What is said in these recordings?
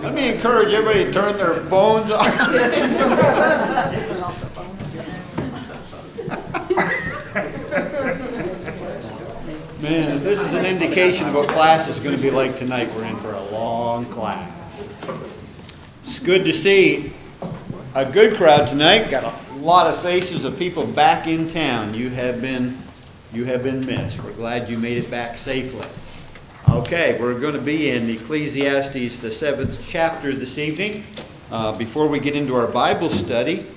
Let me encourage everybody to turn their phones off. Man, if this is an indication of what class is going to be like tonight, we're in for a long class. It's good to see a good crowd tonight. Got a lot of faces of people back in town. You have been missed. We're glad you made it back safely. Okay, we're going to be in Ecclesiastes, the 7th chapter this evening. Before we get into our Bible study,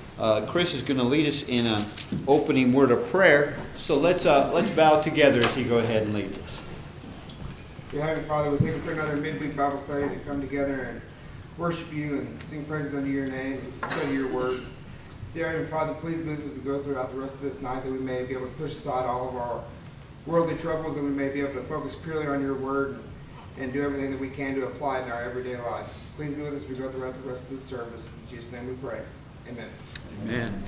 Chris is going to lead us in an opening word of prayer. So let's bow together as he go ahead and lead us. Dear Heavenly Father, we thank you for another midweek Bible study to come together and worship you and sing praises unto your name, study your word. Dear Heavenly Father, please be with us as we go throughout the rest of this night, that we may be able to push aside all of our worldly troubles, and we may be able to focus purely on your word and do everything that we can to apply it in our everyday life. Please be with us as we go throughout the rest of this service. In Jesus' name we pray. Amen. Amen.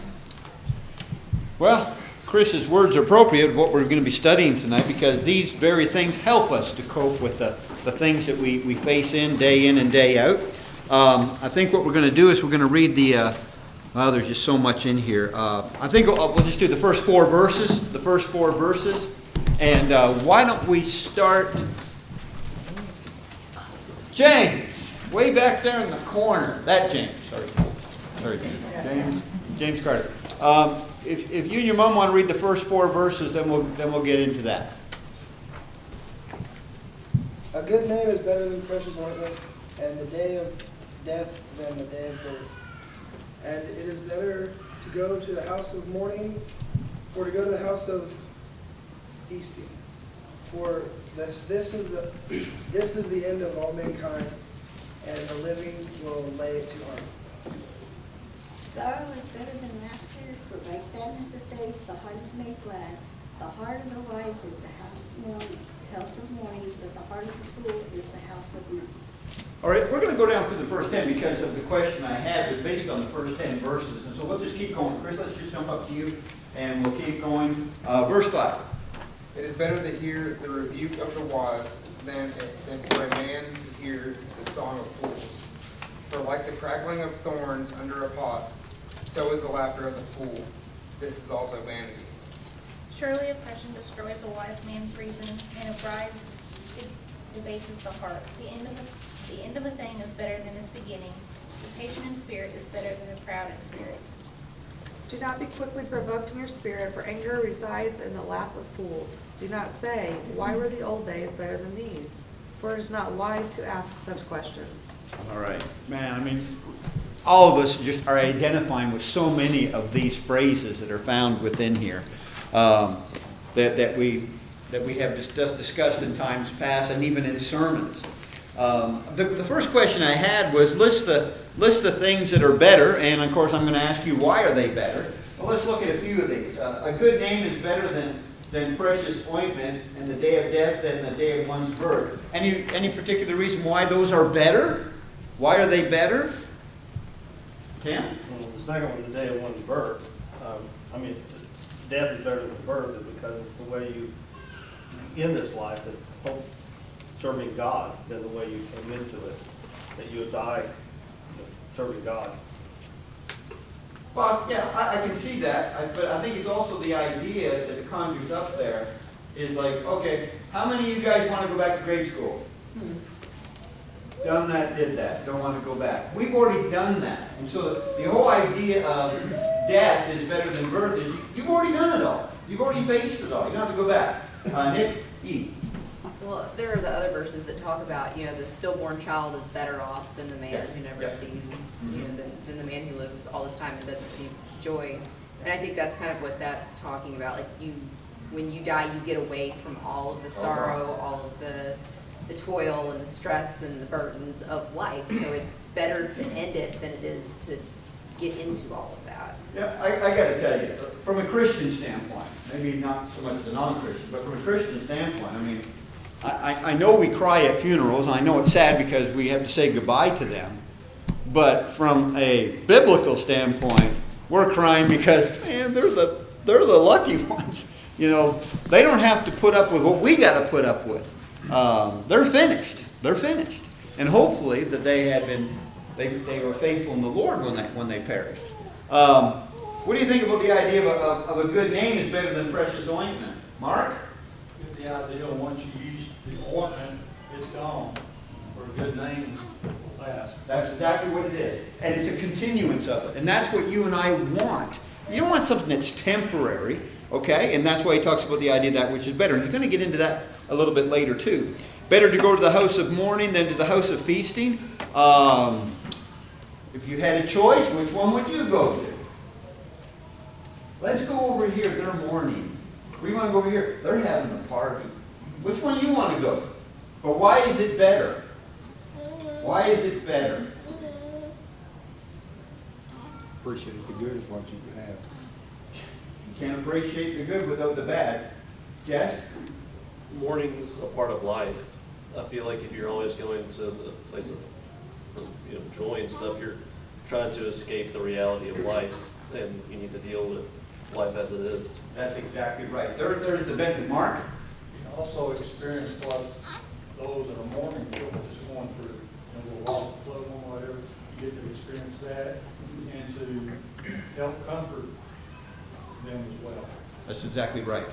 Well, Chris's words are appropriate of what we're going to be studying tonight, because these very things help us to cope with the things that we face in and day out. I think what we're going to do is we're going to read well, there's just so much in here. I think we'll just do the first four verses. And why don't we start, James, way back there in the corner. That James, sorry, James Carter. If you and your mom want to read the first four verses, then we'll get into that. A good name is better than precious ointment, and the day of death than the day of birth. And it is better to go to the house of mourning, or to go to the house of feasting. For this is the end of all mankind, and the living will lay it to heart. Sorrow is better than laughter, for by sadness of face the heart is made glad. The heart of the wise is the house of mourning, but the heart of the fool is the house of mirth. All right, we're going to go down through the first 10 because of the question I had was based on the first 10 verses. And so we'll just keep going. Chris, let's just jump up to you, and we'll keep going. Verse 5. It is better to hear the rebuke of the wise than for a man to hear the song of fools. For like the crackling of thorns under a pot, so is the laughter of the fool. This is also vanity. Surely oppression destroys a wise man's reason, and a bribe debases the heart. The end of a thing is better than its beginning. The patient in spirit is better than the proud in spirit. Do not be quickly provoked in your spirit, for anger resides in the lap of fools. Do not say, why were the old days better than these? For it is not wise to ask such questions. All right. Man, I mean, all of us just are identifying with so many of these phrases that are found within here that we have discussed in times past and even in sermons. The first question I had was list the things that are better, and of course I'm going to ask you, why are they better? Well, let's look at a few of these. A good name is better than precious ointment, and the day of death than the day of one's birth. Any particular reason why those are better? Why are they better? Cam? Well, the second one, the day of one's birth. Death is better than birth is because it's the way you, in this life, that serving God than the way you came into it. That you would die serving God. Well, yeah, I can see that, but I think it's also the idea that it conjures up there is like, okay, how many of you guys want to go back to grade school? Done that, did that, don't want to go back. We've already done that. And so the whole idea of death is better than birth is you've already done it all. You've already faced it all. You don't have to go back. Nick, E. Well, there are the other verses that talk about, the stillborn child is better off than the man who never sees, than the man who lives all this time and doesn't see joy. And I think that's kind of what that's talking about. Like when you die, you get away from all of the sorrow, all of the toil and the stress and the burdens of life. So it's better to end it than it is to get into all of that. Yeah, I got to tell you, from a Christian standpoint, maybe not so much the non-Christian, but from a Christian standpoint, I mean, I know we cry at funerals, and I know it's sad because we have to say goodbye to them. But from a biblical standpoint, we're crying because, man, they're the lucky ones. They don't have to put up with what we got to put up with. they're finished. They're finished. And hopefully that they were faithful in the Lord when they perished. What do you think about the idea of a good name is better than precious ointment? Mark? Get the idea, once you use the ointment, it's gone. For a good name lasts. That's exactly what it is. And it's a continuance of it. And that's what you and I want. You don't want something that's temporary, okay? And that's why he talks about the idea of that which is better. And he's going to get into that a little bit later too. Better to go to the house of mourning than to the house of feasting. If you had a choice, which one would you go to? Let's go over here. They're mourning. We want to go over here. They're having a party. Which one do you want to go? But why is it better? Why is it better? Appreciate the good of what you have. You can't appreciate the good without the bad. Jess? Mourning's a part of life. I feel like if you're always going to the place of joy and stuff, you're trying to escape the reality of life, and you need to deal with life as it is. That's exactly right. There's the benefit. Mark? You also experience what those that are mourning people just going through. The loss of loved one, whatever, you get to experience that and to help comfort them as well. That's exactly right.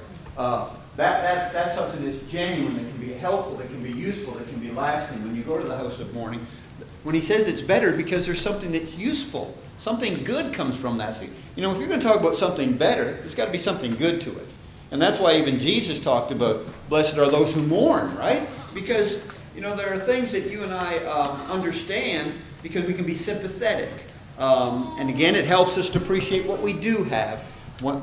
That's something that's genuine, that can be helpful, that can be useful, that can be lasting. When you go to the house of mourning, when he says it's better, because there's something that's useful, something good comes from that. If you're going to talk about something better, there's got to be something good to it. And that's why even Jesus talked about, blessed are those who mourn, right? Because, there are things that you and I understand because we can be sympathetic. And again, it helps us to appreciate what we do have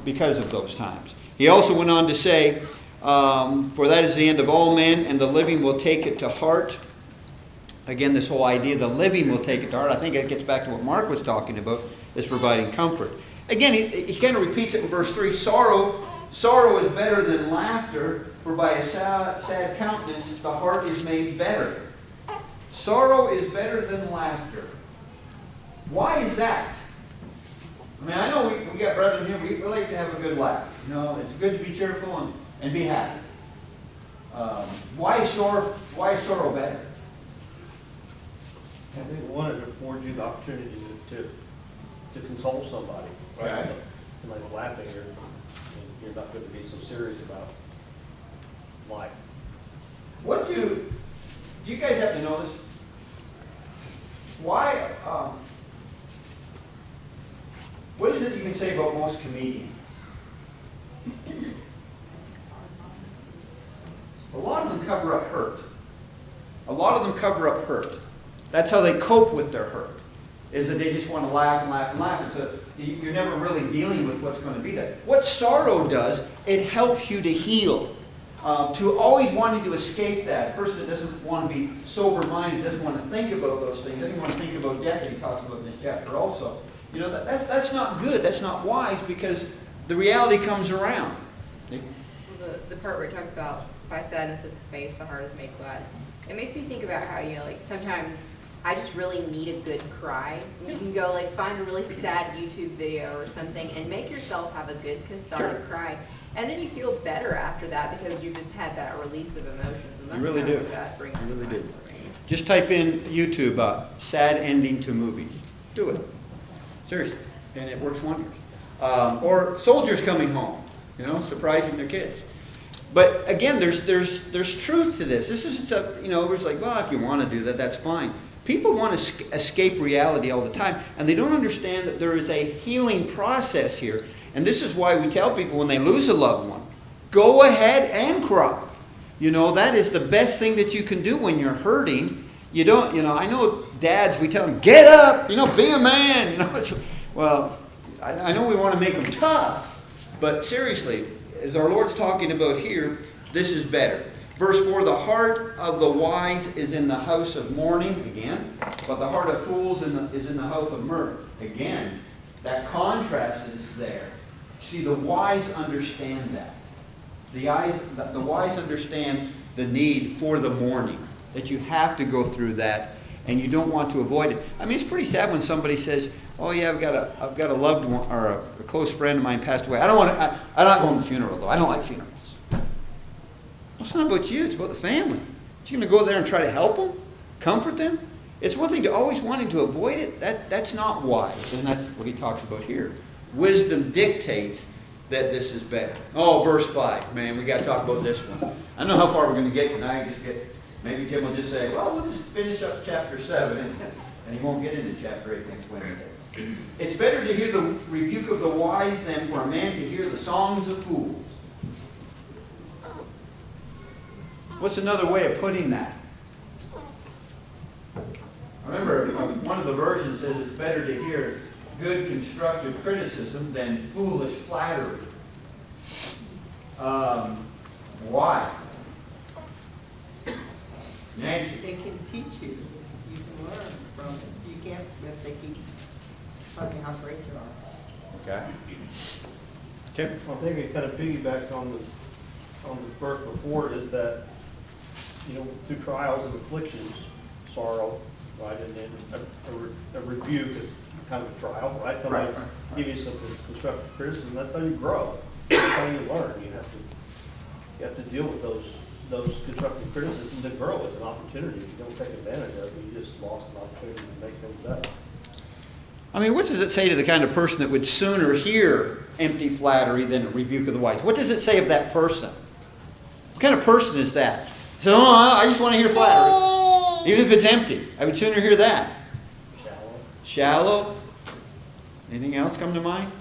because of those times. He also went on to say, for that is the end of all men, and the living will take it to heart. Again, this whole idea, the living will take it to heart. I think it gets back to what Mark was talking about, is providing comfort. Again, he kind of repeats it in verse 3. Sorrow is better than laughter, for by a sad countenance the heart is made better. Sorrow is better than laughter. Why is that? I mean, I know we got brethren here, we like to have a good laugh. It's good to be cheerful and be happy. Why is sorrow better? I think one, it affords you the opportunity to console somebody. Right? Okay. Somebody's laughing, you're not going to be so serious about life. What do you guys have to notice? Why, what is it you can say about most comedians? A lot of them cover up hurt. A lot of them cover up hurt. That's how they cope with their hurt, is that they just want to laugh and laugh and laugh. You're never really dealing with what's going to be there. What sorrow does, it helps you to heal. To always wanting to escape that. A person that doesn't want to be sober-minded, doesn't want to think about those things, doesn't want to think about death, that he talks about in this chapter also. That's not good. That's not wise, because the reality comes around. The part where it talks about by sadness of the face, the heart is made glad. It makes me think about how, sometimes I just really need a good cry. You can go find a really sad YouTube video or something and make yourself have a good cathartic cry. And then you feel better after that because you just had that release of emotions. And that's You really kind of do. what that brings You really to do. mind for me. Just type in YouTube, sad ending to movies. Do it. Seriously. And it works wonders. Or soldiers coming home, surprising their kids. But again, there's truth to this. This isn't it's like, well, if you want to do that, that's fine. People want to escape reality all the time, and they don't understand that there is a healing process here. And this is why we tell people when they lose a loved one, go ahead and cry. That is the best thing that you can do when you're hurting. You don't, I know dads, we tell them, get up, be a man. I know we want to make them tough, but seriously, as our Lord's talking about here, this is better. Verse 4, the heart of the wise is in the house of mourning, again, but the heart of fools is in the house of mirth. Again, that contrast is there. See, the wise understand that. The wise understand the need for the mourning, that you have to go through that, and you don't want to avoid it. I mean, it's pretty sad when somebody says, oh yeah, I've got a loved one, or a close friend of mine passed away. I'm not going to the funeral, though. I don't like funerals. It's not about you, it's about the family. You're going to go there and try to help them, comfort them. It's one thing to always wanting to avoid it. That's not wise, and that's what he talks about here. Wisdom dictates that this is better. Oh, verse 5. Man, we got to talk about this one. I don't know how far we're going to get tonight. Maybe Tim will just say, well, we'll just finish up chapter 7, and he won't get into chapter 8 next Wednesday. It's better to hear the rebuke of the wise than for a man to hear the songs of fools. What's another way of putting that? I remember one of the versions says it's better to hear good constructive criticism than foolish flattery. Why? Nancy? They can teach you. You can learn from it. You can't if they keep telling you how great you are. Okay. Tim? I think it kind of piggybacks on the verse before, is that, through trials and afflictions, sorrow, right, and then a rebuke is kind of a trial, right? Somebody give you some constructive criticism. That's how you grow. That's how you learn. You have to deal with those constructive criticisms and grow. It's an opportunity. If you don't take advantage of it, you just lost an opportunity to make things better. I mean, what does it say to the kind of person that would sooner hear empty flattery than a rebuke of the wise? What does it say of that person? What kind of person is that? So, I just want to hear flattery. Even if it's empty. I would sooner hear that. Shallow. Anything else come to mind?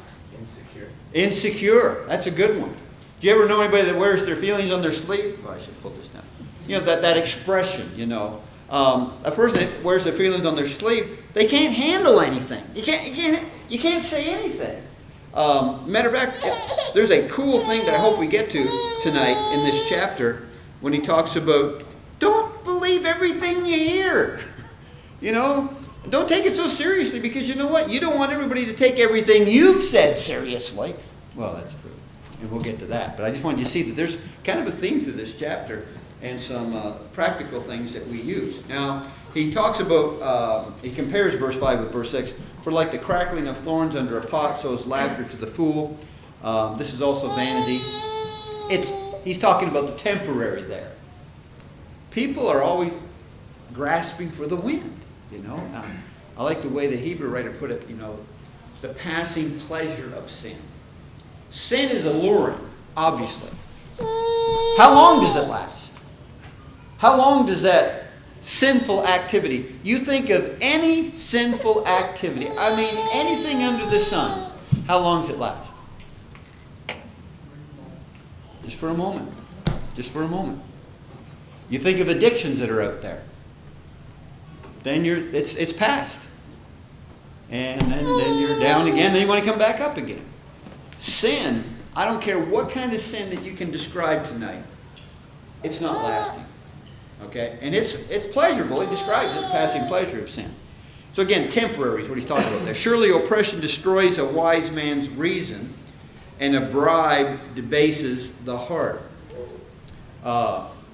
Insecure. That's a good one. Do you ever know anybody that wears their feelings on their sleeve? Oh, I should pull this down. That expression, a person that wears their feelings on their sleeve, they can't handle anything. You can't say anything. Matter of fact, there's a cool thing that I hope we get to tonight in this chapter when he talks about don't believe everything you hear. Don't take it so seriously, because you know what? You don't want everybody to take everything you've said seriously. Well, that's true. And we'll get to that. But I just wanted you to see that there's kind of a theme to this chapter and some practical things that we use. Now, he talks about, he compares verse 5 with verse 6. For like the crackling of thorns under a pot, so is laughter to the fool. This is also vanity. He's talking about the temporary there. People are always grasping for the wind, I like the way the Hebrew writer put it, the passing pleasure of sin. Sin is alluring, obviously. How long does it last? How long does that sinful activity, you think of any sinful activity, I mean anything under the sun, how long does it last? Just for a moment. Just for a moment. You think of addictions that are out there. Then it's past. And then you're down again, then you want to come back up again. Sin, I don't care what kind of sin that you can describe tonight, it's not lasting. Okay? And it's pleasurable. He describes it, the passing pleasure of sin. So again, temporary is what he's talking about there. Surely oppression destroys a wise man's reason, and a bribe debases the heart.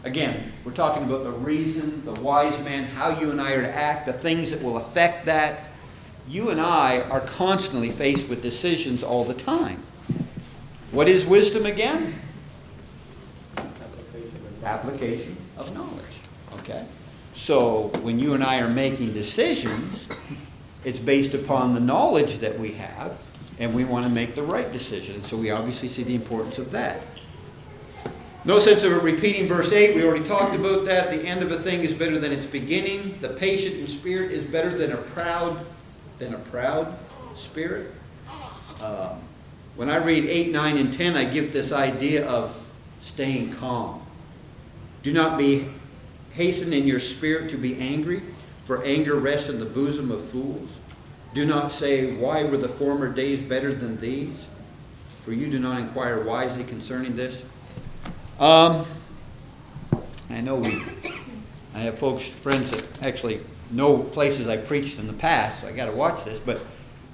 Again, we're talking about the reason, the wise man, how you and I are to act, the things that will affect that. You and I are constantly faced with decisions all the time. What is wisdom again? Application of knowledge. Okay? So when you and I are making decisions, it's based upon the knowledge that we have, and we want to make the right decision. And so we obviously see the importance of that. No sense of repeating verse 8. We already talked about that. The end of a thing is better than its beginning. The patient in spirit is better than a proud spirit. When I read 8, 9, and 10, I give this idea of staying calm. Do not be hasten in your spirit to be angry, for anger rests in the bosom of fools. Do not say, why were the former days better than these? For you do not inquire wisely concerning this. I know I have friends that actually know places I preached in the past, so I got to watch this, but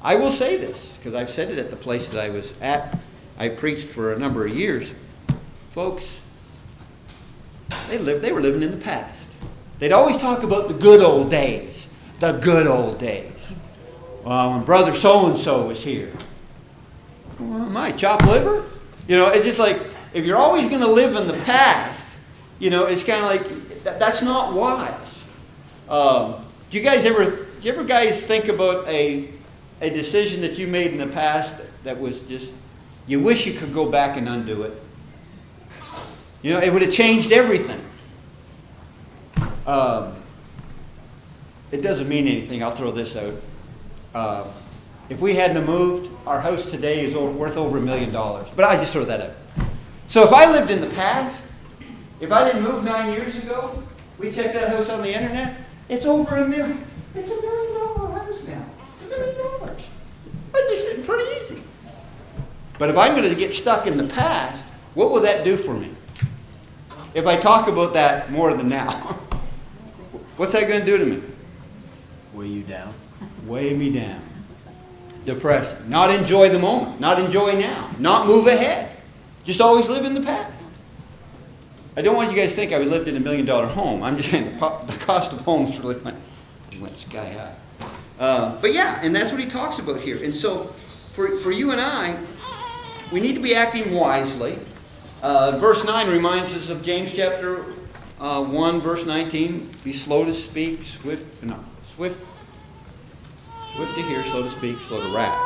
I will say this, because I've said it at the place that I was at. I preached for a number of years. Folks, they were living in the past. They'd always talk about the good old days. The good old days. When brother so-and-so was here. Well, my chopped liver? It's just like, if you're always going to live in the past, You know, it's kind of like, that's not wise. Do you ever guys think about a decision that you made in the past that was just, you wish you could go back and undo it? You know, it would have changed everything. It doesn't mean anything. I'll throw this out. If we hadn't moved, our house today is worth over $1 million. But I just throw that out. So if I lived in the past, if I didn't move 9 years ago, we checked that house on the internet, it's over $1 million. It's $1 million house now. It's $1 million. I'd be sitting pretty easy. But if I'm going to get stuck in the past, what will that do for me? If I talk about that more than now, what's that going to do to me? Weigh you down. Weigh me down. Depressing. Not enjoy the moment. Not enjoy now. Not move ahead. Just always live in the past. I don't want you guys to think I lived in $1 million home. I'm just saying the cost of homes really went sky high. But yeah, and that's what he talks about here. And so for you and I, we need to be acting wisely. Verse 9 reminds us of James chapter 1, verse 19. Be slow to speak, swift to hear, slow to speak, slow to wrath.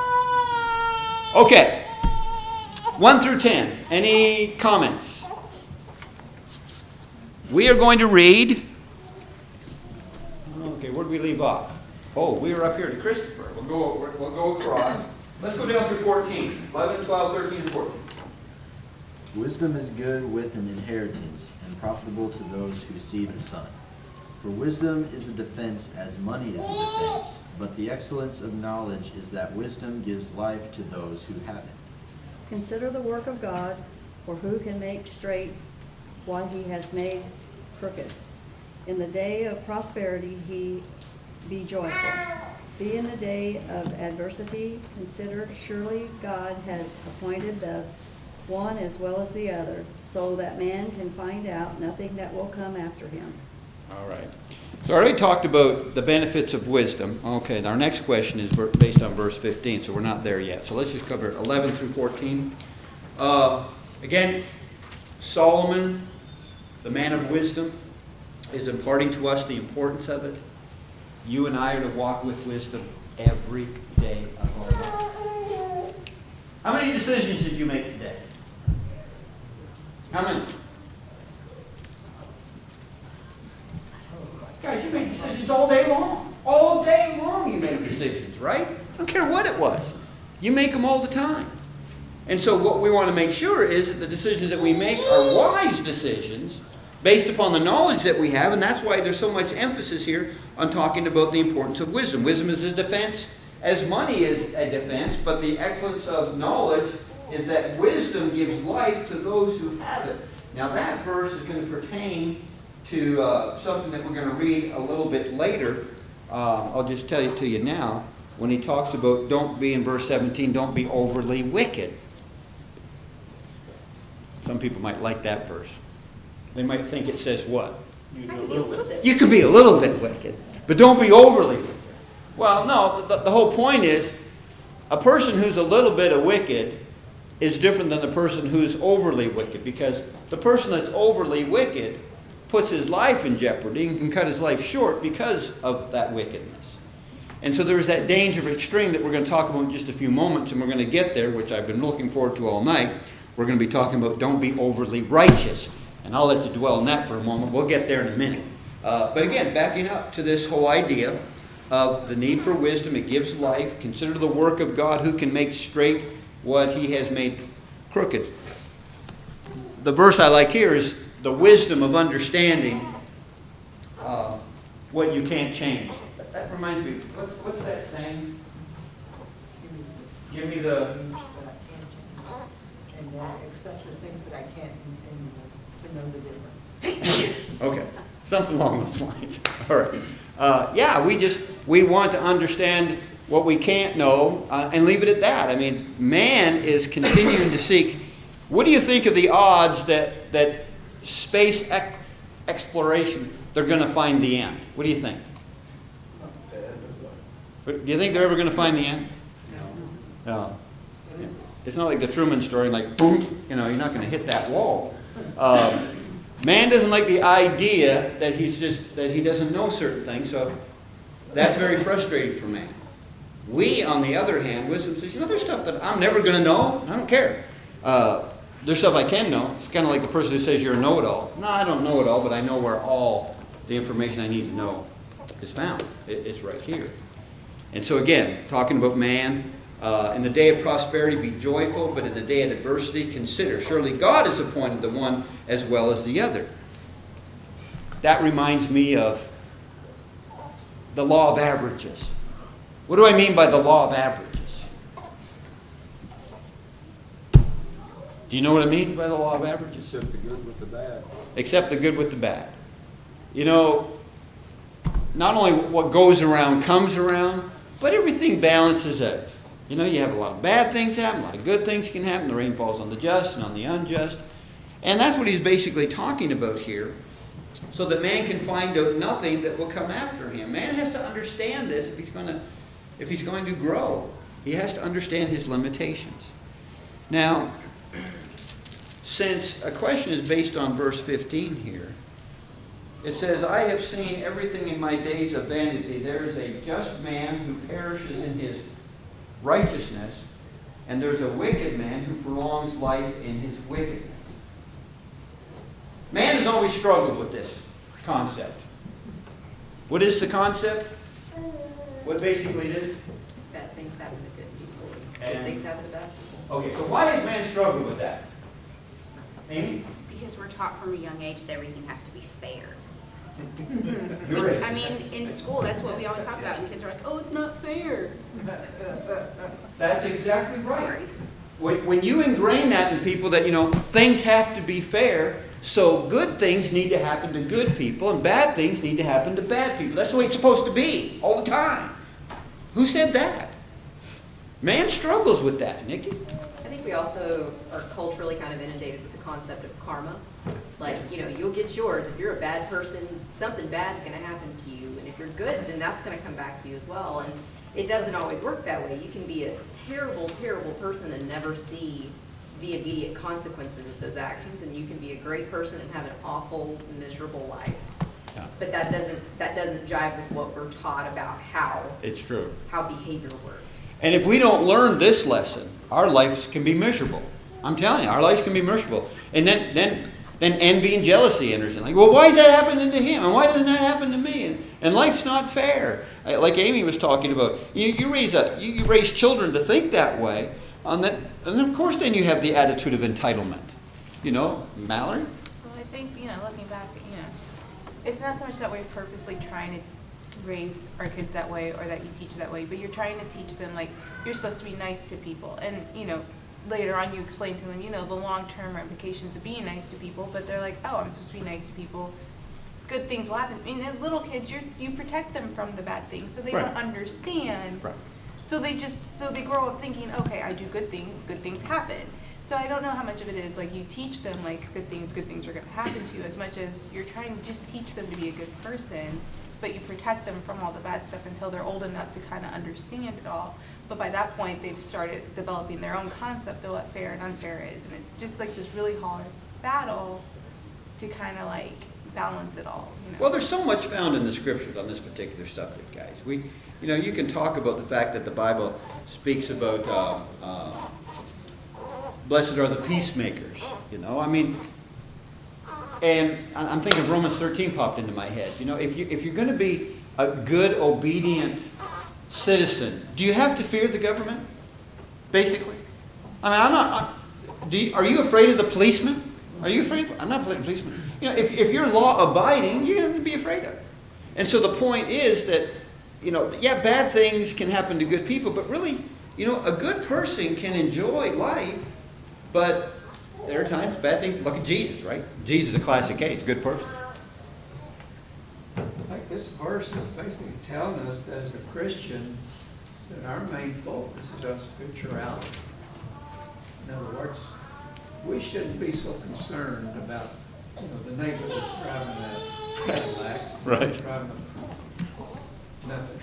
Okay. 1 through 10. Any comments? We are going to read. Okay, where did we leave off? Oh, we were up here to Christopher. We'll go across. Let's go down through 14. 11, 12, 13, and 14. Wisdom is good with an inheritance, and profitable to those who see the sun. For wisdom is a defense as money is a defense, but the excellence of knowledge is that wisdom gives life to those who have it. Consider the work of God, for who can make straight what he has made crooked? In the day of prosperity he be joyful. Be in the day of adversity consider, surely God has appointed the one as well as the other, so that man can find out nothing that will come after him. All right. So I already talked about the benefits of wisdom. Okay, our next question is based on verse 15, so we're not there yet. So let's just cover 11 through 14. Again, Solomon, the man of wisdom, is imparting to us the importance of it. You and I are to walk with wisdom every day of our life. How many decisions did you make today? How many? Guys, you make decisions all day long. All day long you make decisions, right? I don't care what it was. You make them all the time. And so what we want to make sure is that the decisions that we make are wise decisions based upon the knowledge that we have, and that's why there's so much emphasis here on talking about the importance of wisdom. Wisdom is a defense as money is a defense, but the excellence of knowledge is that wisdom gives life to those who have it. Now that verse is going to pertain to something that we're going to read a little bit later. I'll just tell it to you now. When he talks about don't be, in verse 17, don't be overly wicked. Some people might like that verse. They might think it says what? You can do a little bit. You can be a little bit wicked, but don't be overly wicked. Well, no, the whole point is a person who's a little bit of wicked is different than the person who's overly wicked, because the person that's overly wicked puts his life in jeopardy and can cut his life short because of that wickedness. And so there's that danger of extreme that we're going to talk about in just a few moments, and we're going to get there, which I've been looking forward to all night. We're going to be talking about don't be overly righteous. And I'll let you dwell on that for a moment. We'll get there in a minute. But again, backing up to this whole idea of the need for wisdom, it gives life. Consider the work of God who can make straight what he has made crooked. The verse I like here is the wisdom of understanding what you can't change. That reminds me, what's that saying? Give me the... And accept the things that I can't, and to know the difference. Okay, something along those lines. All right. Yeah, we want to understand what we can't know and leave it at that. I mean, man is continuing to seek. What do you think of the odds that space exploration, they're going to find the end? What do you think? Do you think they're ever going to find the end? No. It's not like the Truman story, like, boom, you're not going to hit that wall. Man doesn't like the idea that that he doesn't know certain things, so that's very frustrating for man. We, on the other hand, wisdom says, there's stuff that I'm never going to know. I don't care. There's stuff I can know. It's kind of like the person who says you're a know-it-all. No, I don't know it all, but I know where all the information I need to know is found. It's right here. And so again, talking about man, in the day of prosperity be joyful, but in the day of adversity consider. Surely God has appointed the one as well as the other. That reminds me of the law of averages. What do I mean by the law of averages? Do you know what I mean by the law of averages? Except the good with the bad. Except the good with the bad. Not only what goes around comes around, but everything balances out. You have a lot of bad things happen, a lot of good things can happen. The rain falls on the just and on the unjust. And that's what he's basically talking about here. So that man can find out nothing that will come after him. Man has to understand this if he's going to grow. He has to understand his limitations. Now, since a question is based on verse 15 here, it says, I have seen everything in my days of vanity. There is a just man who perishes in his righteousness, and there's a wicked man who prolongs life in his wickedness. Man has always struggled with this concept. What is the concept? What basically it is? Bad things happen to good people, And- good things happen to bad people. Okay, so why has man struggled with that? Amy? Because we're taught from a young age that everything has to be fair. You're right. I mean, in school, that's what we always talk about, and kids are like, oh, it's not fair. That's exactly right. When you ingrain that in people that, things have to be fair, so good things need to happen to good people and bad things need to happen to bad people. That's the way it's supposed to be all the time. Who said that? Man struggles with that, Nikki. I think we also are culturally kind of inundated with the concept of karma. Like, you'll get yours. If you're a bad person, something bad's going to happen to you. And if you're good, then that's going to come back to you as well. And it doesn't always work that way. You can be a terrible, terrible person and never see the immediate consequences of those actions. And you can be a great person and have an awful, miserable life. Yeah. But that doesn't jive with what we're taught about how It's true. behavior works. And if we don't learn this lesson, our lives can be miserable. I'm telling you, our lives can be miserable. And then envy and jealousy enters in. Like, well, why is that happening to him? And why doesn't that happen to me? And life's not fair. Like Amy was talking about. You raise children to think that way. And of course then you have the attitude of entitlement. Mallory? Well, I think, looking back, it's not so much that we're purposely trying to raise our kids that way or that you teach that way, but you're trying to teach them, like, you're supposed to be nice to people. And, later on you explain to them, the long-term ramifications of being nice to people, but they're like, oh, I'm supposed to be nice to people. Good things will happen. I mean, little kids, you protect them from the bad things, so they Right. don't understand. Right. So they grow up thinking, okay, I do good things happen. So I don't know how much of it is like you teach them like good things are going to happen to you, as much as you're trying to just teach them to be a good person, but you protect them from all the bad stuff until they're old enough to kind of understand it all. But by that point, they've started developing their own concept of what fair and unfair is, and it's just like this really hard battle to kind of like balance it all. Well, there's so much found in the scriptures on this particular subject, guys. You can talk about the fact that the Bible speaks about blessed are the peacemakers. And I'm thinking of Romans 13 popped into my head. If you're going to be a good, obedient citizen, do you have to fear the government? Basically, are you afraid of the policeman? Are you afraid? I'm not afraid of the policeman. If you're law abiding, you have to be afraid of it. And so the point is that, bad things can happen to good people, but really, a good person can enjoy life, but there are times bad things. Look at Jesus, right? Jesus is a classic case, a good person. I think this verse is basically telling us that as a Christian that our main focus is on spirituality. In other words, we shouldn't be so concerned about the neighbor that's driving that Cadillac, Right. driving nothing.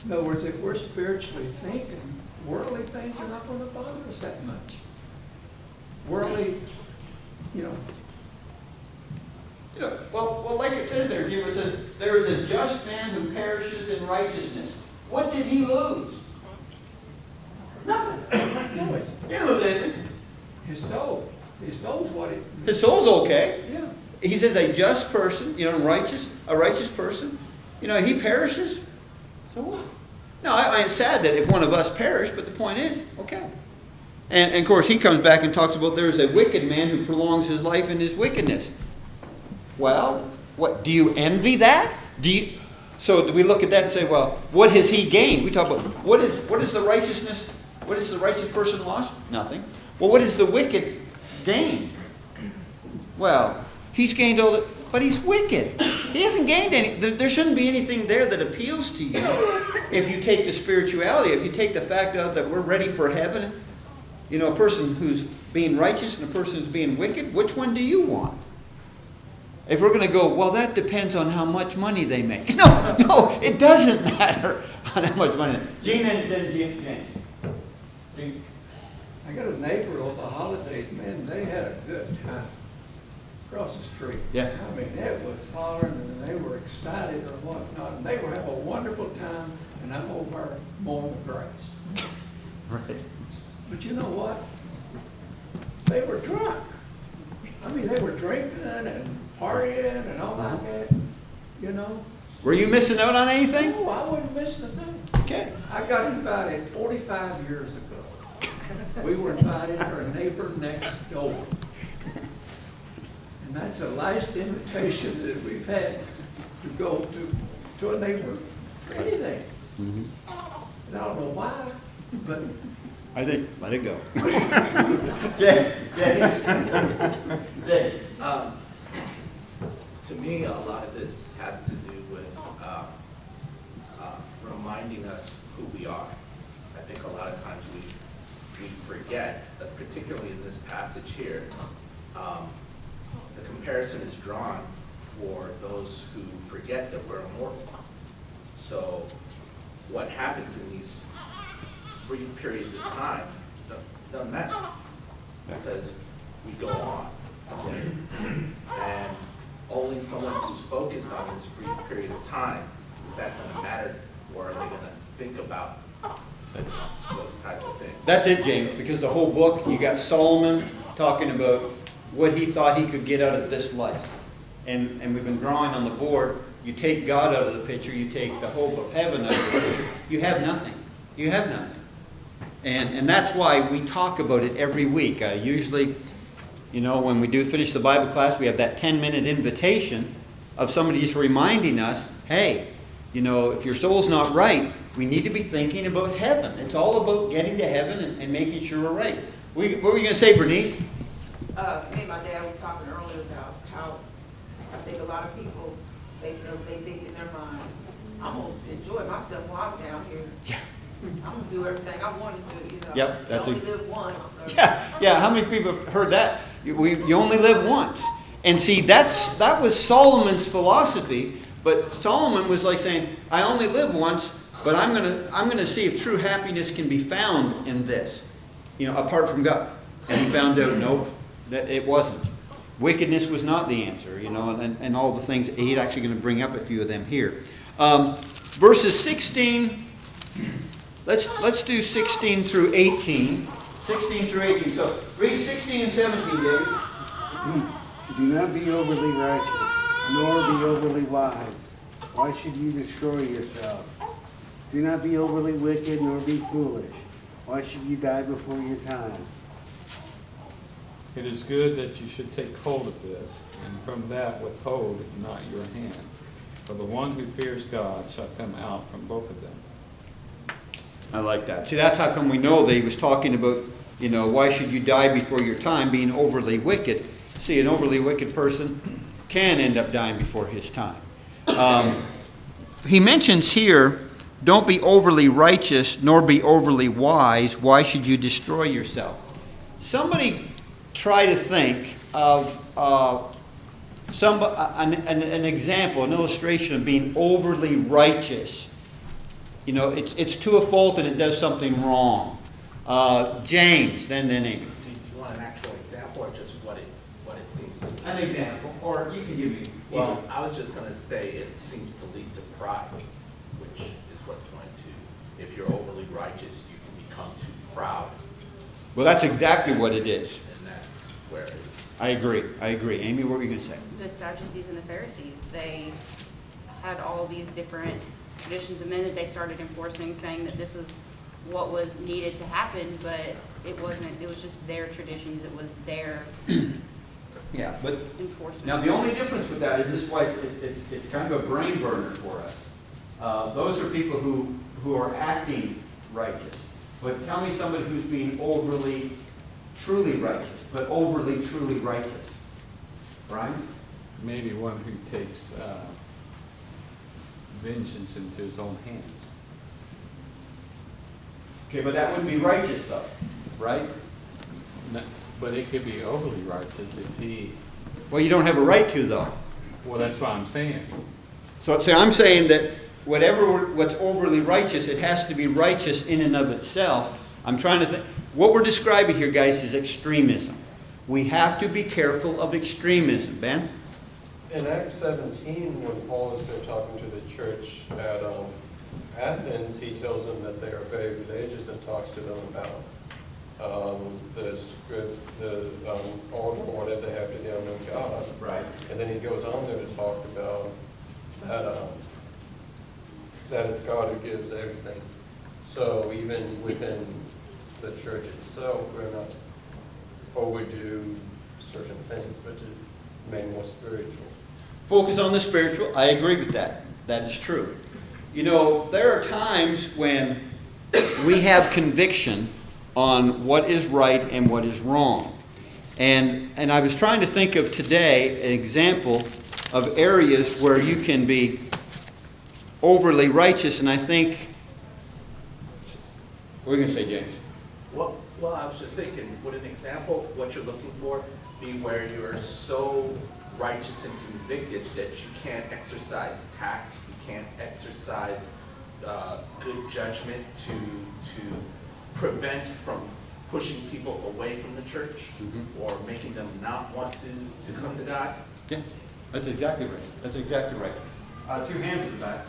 In other words, if we're spiritually thinking, worldly things are not going to bother us that much. Worldly, You know, well, like it says there, Jim, it says, there is a just man who perishes in righteousness. What did he lose? Nothing. No, it's He didn't lose anything. his soul. His soul's what it, His soul's okay. yeah. He says a just person, you know, a righteous person, you know, he perishes. So what? No, it's sad that if one of us perish, but the point is, okay. And of course, he comes back and talks about there is a wicked man who prolongs his life in his wickedness. Well, what do you envy that? So do we look at that and say, well, what has he gained? We talk about what is the righteousness? What is the righteous person lost? Nothing. Well, what is the wicked gained? Well, he's gained all the, but he's wicked. He hasn't gained any. There shouldn't be anything there that appeals to you if you take the spirituality, if you take the fact out that we're ready for heaven. You know, a person who's being righteous and a person who's being wicked, which one do you want? If we're going to go, well, that depends on how much money they make. No, it doesn't matter on how much money. Gene and then Jane. I got a neighbor over the holidays, man, they had a good time across the street. Yeah. I mean, it was hollering and they were excited or whatnot, and they were having a wonderful time, and I'm over mowing the grass. Right. But you know what? They were drunk. I mean, they were drinking and partying and all like that, you know? Were you missing out on anything? No, I wasn't missing a thing. Okay. I got invited 45 years ago. We were invited to our neighbor next door. And that's the last invitation that we've had to go to a neighbor for anything. Mm-hmm. And I don't know why, but I think, let it go. Jay. To me, a lot of this has to do with reminding us who we are. I think a lot of times we forget, that particularly in this passage here, the comparison is drawn for those who forget that we're immortal. So what happens in these brief periods of time doesn't matter, because we go on from there. And only someone who's focused on this brief period of time, is that going to matter, or are they going to think about those types of things? That's it, James, because the whole book, you got Solomon talking about what he thought he could get out of this life. And we've been drawing on the board, you take God out of the picture, you take the hope of heaven out of the picture, you have nothing. You have nothing. And that's why we talk about it every week. Usually, you know, when we do finish the Bible class, we have that 10-minute invitation of somebody just reminding us, hey, you know, if your soul's not right, we need to be thinking about heaven. It's all about getting to heaven and making sure we're right. What were you going to say, Bernice? Me and my dad was talking earlier about how I think a lot of people, they think in their mind, I'm going to enjoy myself while I'm down here. Yeah. I'm going to do everything I want to do, you know. Yep, that's you only live once. So. Yeah. How many people have heard that? You only live once. And see, that was Solomon's philosophy. But Solomon was like saying, I only live once, but I'm gonna see if true happiness can be found in this, you know, apart from God. And he found out, nope, that it wasn't. Wickedness was not the answer, you know, and all the things. He's actually going to bring up a few of them here. Verses 16. Let's do 16 through 18. 16 through 18. So read 16 and 17, David. Do not be overly righteous, nor be overly wise. Why should you destroy yourself? Do not be overly wicked, nor be foolish. Why should you die before your time? It is good that you should take hold of this, and from that withhold not your hand. For the one who fears God shall come out from both of them. I like that. See, that's how come we know that he was talking about, you know, why should you die before your time, being overly wicked. See, an overly wicked person can end up dying before his time. He mentions here, don't be overly righteous, nor be overly wise. Why should you destroy yourself? Somebody try to think of an example, an illustration of being overly righteous. You know, it's to a fault and it does something wrong. James, then Amy. Do you want an actual example or just what it seems to be? An example, or you can give me. Well, I was just gonna say, it seems to lead to pride, which is what's going to, if you're overly righteous, you can become too proud, Well, that's exactly what it is. and that's where it I agree. Amy, what were you going to say? The Sadducees and the Pharisees, they had all these different traditions of men that they started enforcing, saying that this is what was needed to happen, but it wasn't, it was just their traditions, it was their Yeah, but enforcement. now the only difference with that is this is why it's kind of a brain burner for us. Those are people who are acting righteous. But tell me somebody who's being overly, truly righteous, but overly, truly righteous. Brian? Maybe one who takes vengeance into his own hands. Okay, but that wouldn't be righteous though, right? No, but it could be overly righteous if he, Well, you don't have a right to though. well, that's what I'm saying. So I'm saying that what's overly righteous, it has to be righteous in and of itself. I'm trying to think. What we're describing here, guys, is extremism. We have to be careful of extremism. Ben? In Acts 17, when Paul is there talking to the church at Athens, he tells them that they are very religious and talks to them about all or whatever they have to do in God. Right. And then he goes on there to talk about that it's God who gives everything. So even within the church itself, we're not overdo certain things, but to remain more spiritual. Focus on the spiritual. I agree with that. That is true. You know, there are times when we have conviction on what is right and what is wrong. And I was trying to think of today an example of areas where you can be overly righteous, and I think, what are you going to say, James? Well, I was just thinking, would an example of what you're looking for be where you're so righteous and convicted that you can't exercise tact, you can't exercise good judgment to prevent from pushing people away from the church, or making them not want to come to God? Yeah, that's exactly right. That's exactly right. 2 hands at the back.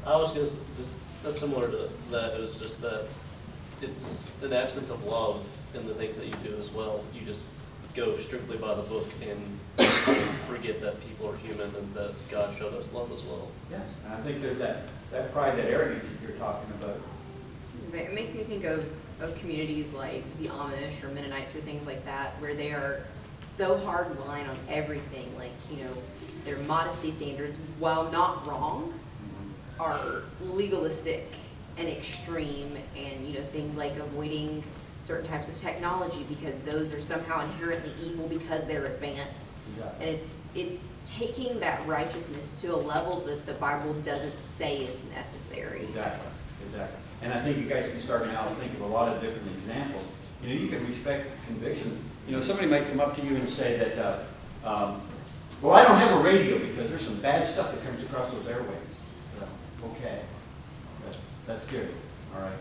I was going to just similar to that. It was just that it's an absence of love in the things that you do as well. You just go strictly by the book and forget that people are human and that God showed us love as well. Yeah, and I think there's that pride, that arrogance that you're talking about. It makes me think of communities like the Amish or Mennonites or things like that, where they are so hard line on everything. Like, you know, their modesty standards, while not wrong, are legalistic and extreme, and, you know, things like avoiding certain types of technology because those are somehow inherently evil because they're advanced. Exactly. And it's taking that righteousness to a level that the Bible doesn't say is necessary. Exactly. And I think you guys can start now to think of a lot of different examples. You know, you can respect conviction. You know, somebody might come up to you and say that, well, I don't have a radio because there's some bad stuff that comes across those airwaves. Okay, that's good, all right.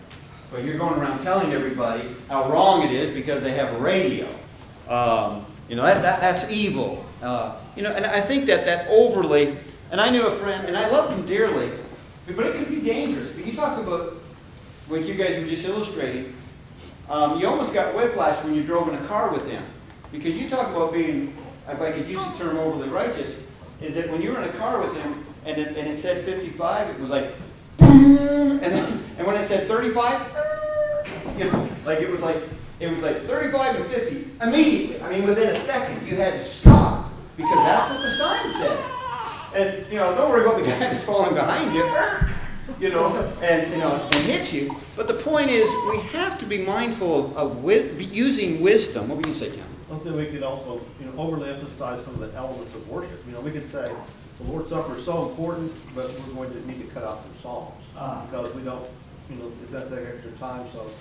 But you're going around telling everybody how wrong it is because they have a radio. You know, that's evil. You know, and I think that overly, and I knew a friend, and I loved him dearly, but it could be dangerous. But you talk about what you guys were just illustrating. You almost got whiplash when you drove in a car with him. Because you talk about being, if I could use the term overly righteous, is that when you were in a car with him and it said 55, it was like, and when it said 35, you know, like it was like 35 and 50 immediately. I mean, within a second, you had to stop because that's what the sign said. And, you know, don't worry about the guy that's falling behind you, you know, and hit you. But the point is, we have to be mindful of using wisdom. What would you say, Tom? I think we could also, you know, overly emphasize some of the elements of worship. You know, we could say the Lord's Supper is so important, but we're going to need to cut out some songs because we don't, you know, it's going to take extra time. So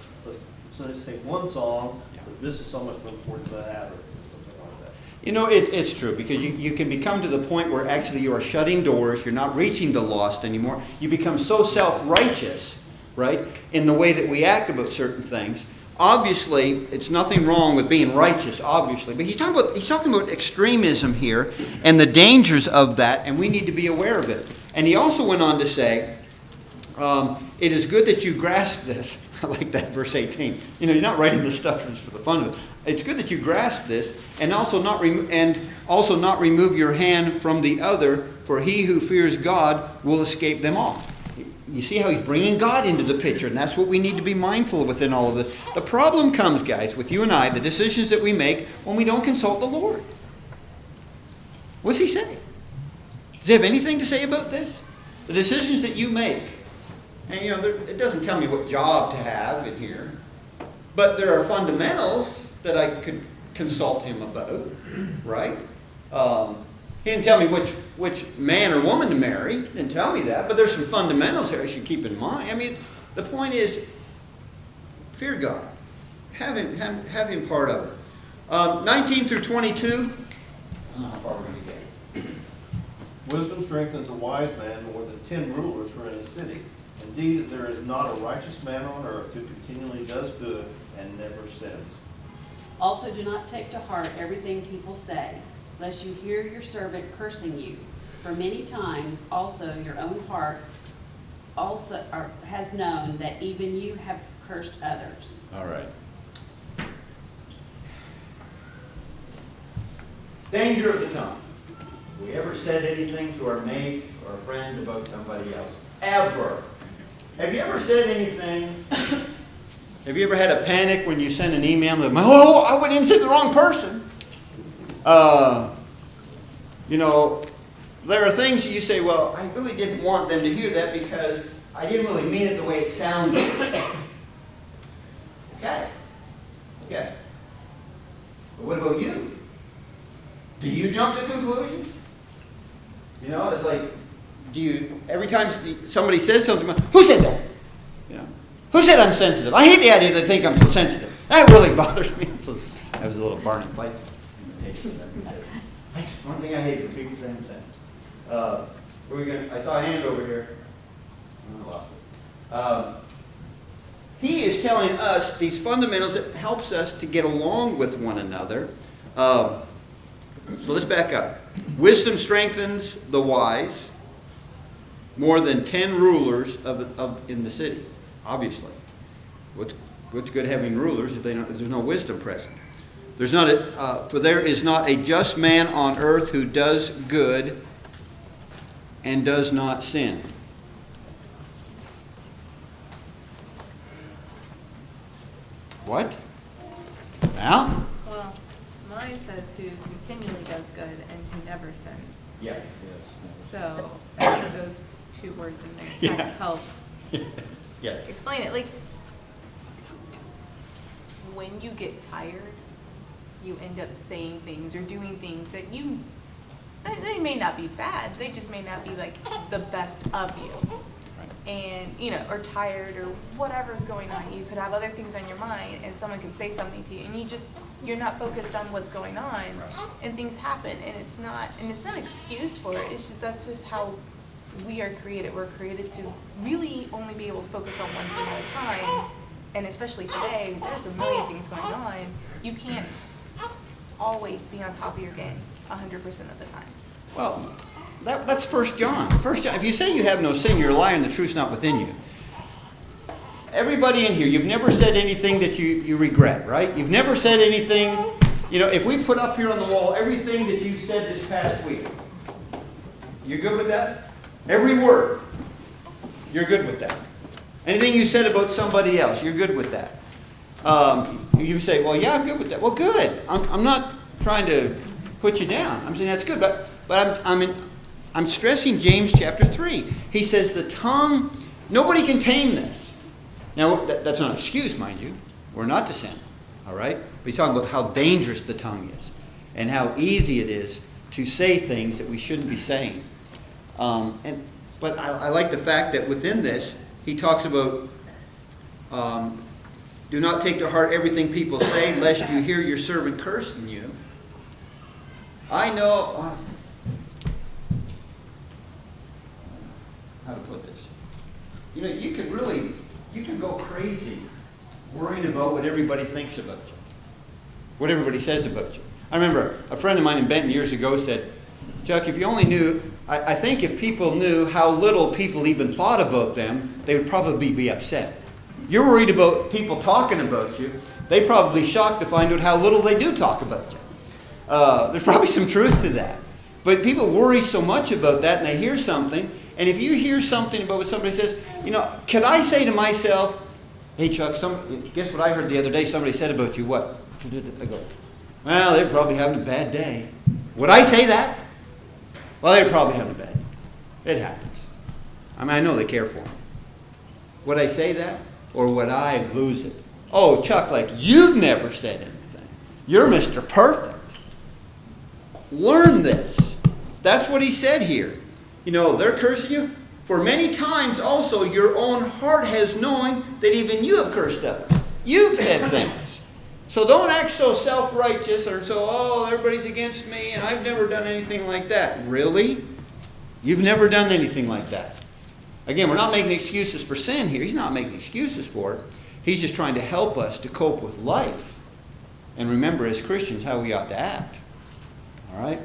let's sing one song, but this is so much more important than that, or something like that. You know, it's true, because you can become to the point where actually you are shutting doors, you're not reaching the lost anymore. You become so self-righteous, right, in the way that we act about certain things, obviously, it's nothing wrong with being righteous, obviously, but he's talking about extremism here and the dangers of that, and we need to be aware of it. And he also went on to say, it is good that you grasp this. I like that, verse 18. You know, you're not writing this stuff for the fun of it. It's good that you grasp this, and also not remove your hand from the other, for he who fears God will escape them all. You see how he's bringing God into the picture, and that's what we need to be mindful of within all of this. The problem comes, guys, with you and I, the decisions that we make when we don't consult the Lord. What's he say? Does he have anything to say about this? The decisions that you make. And, you know, it doesn't tell me what job to have in here. But there are fundamentals that I could consult him about, right? He didn't tell me which man or woman to marry. He didn't tell me that. But there's some fundamentals here I should keep in mind. I mean, the point is, fear God. Have him part of it. 19 through 22. I don't know how far we're going to get. Wisdom strengthens a wise man more than 10 rulers who are in a city. Indeed, there is not a righteous man on earth who continually does good and never sins. Also, do not take to heart everything people say, lest you hear your servant cursing you. For many times also your own heart has known that even you have cursed others. All right. Danger of the tongue. Have we ever said anything to our mate or a friend about somebody else? Ever. Have you ever said anything? Have you ever had a panic when you send an email and I went in and said the wrong person? You know, there are things that you say, well, I really didn't want them to hear that because I didn't really mean it the way it sounded. Okay. But what about you? Do you jump to conclusions? You know, it's like, every time somebody says something, who said that? You know, who said I'm sensitive? I hate the idea that they think I'm so sensitive. That really bothers me. That was a little Barney Fife imitation. One thing I hate is people saying I'm sensitive. I saw a hand over here. I lost it. He is telling us these fundamentals that helps us to get along with one another. So let's back up. Wisdom strengthens the wise more than 10 rulers in the city, obviously. What's good having rulers if there's no wisdom present? For there is not a just man on earth who does good and does not sin. What? Al? Well, mine says who continually does good and who never sins. Yes. So I think those two words in there kind of help Yes. Explain it. Like, when you get tired, you end up saying things or doing things that they may not be bad. They just may not be like the best of you. And, you know, or tired or whatever's going on. You could have other things on your mind and someone could say something to you and you're not focused on what's going on and things happen and it's not an excuse for it. That's just how we are created. We're created to really only be able to focus on one thing at a time. And especially today, there's a million things going on. You can't always be on top of your game 100% of the time. Well, that's 1 John. 1 John. If you say you have no sin, you're a liar and the truth's not within you. Everybody in here, you've never said anything that you regret, right? You've never said anything, you know, if we put up here on the wall everything that you said this past week, you good with that? Every word, you're good with that. Anything you said about somebody else, you're good with that. You say, well, yeah, I'm good with that. Well, good. I'm not trying to put you down. I'm saying that's good, but I'm stressing James chapter 3. He says the tongue, nobody can tame this. Now, that's not an excuse, mind you. We're not to sin, all right? But he's talking about how dangerous the tongue is and how easy it is to say things that we shouldn't be saying. But I like the fact that within this, he talks about do not take to heart everything people say, lest you hear your servant cursing you. I know... how to put this? You know, you can go crazy worrying about what everybody thinks about you, what everybody says about you. I remember a friend of mine in Benton years ago said, Chuck, if you only knew, I think if people knew how little people even thought about them, they would probably be upset. You're worried about people talking about you. They're probably shocked to find out how little they do talk about you. There's probably some truth to that. But people worry so much about that, and they hear something. And if you hear something about what somebody says, could I say to myself, hey, Chuck, guess what I heard the other day? Somebody said about you, what? I go, well, they're probably having a bad day. Would I say that? Well, they're probably having a bad day. It happens. I know they care for me. Would I say that? Or would I lose it? Oh, Chuck, like you've never said anything. You're Mr. Perfect. Learn this. That's what he said here. They're cursing you. For many times also your own heart has known that even you have cursed others. You've said things. So don't act so self-righteous or so, everybody's against me and I've never done anything like that. Really? You've never done anything like that. Again, we're not making excuses for sin here. He's not making excuses for it. He's just trying to help us to cope with life and remember as Christians how we ought to act. All right?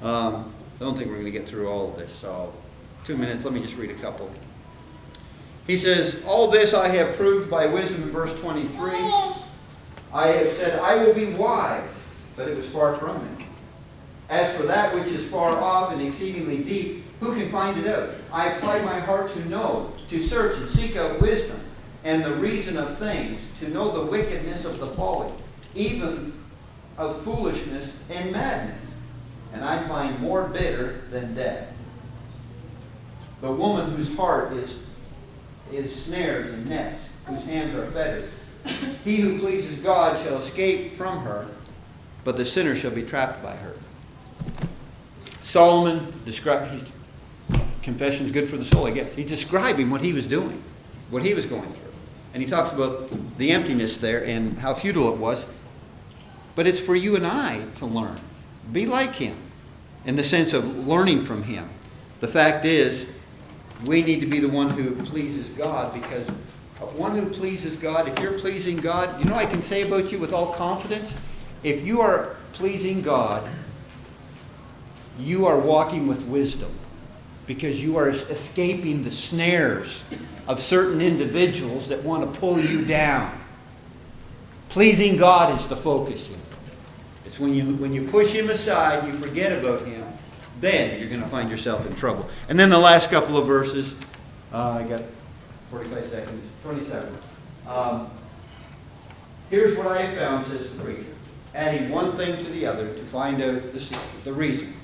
I don't think we're going to get through all of this. So 2 minutes, let me just read a couple. He says, all this I have proved by wisdom in verse 23. I have said, I will be wise, but it was far from me. As for that which is far off and exceedingly deep, who can find it out? I apply my heart to know, to search and seek out wisdom and the reason of things, to know the wickedness of the folly, even of foolishness and madness. And I find more bitter than death. The woman whose heart is snares and nets, whose hands are fetters. He who pleases God shall escape from her, but the sinner shall be trapped by her. Solomon described, confession is good for the soul, I guess. He's describing what he was doing, what he was going through. And he talks about the emptiness there and how futile it was. But it's for you and I to learn. Be like him in the sense of learning from him. The fact is, we need to be the one who pleases God, because one who pleases God, if you're pleasing God, you know what I can say about you with all confidence? If you are pleasing God, you are walking with wisdom, because you are escaping the snares of certain individuals that want to pull you down. Pleasing God is the focus here. It's when you push him aside, you forget about him, then you're going to find yourself in trouble. And then the last couple of verses, I got 45 seconds, 27. Here's what I have found, says the preacher, adding one thing to the other to find out the reason,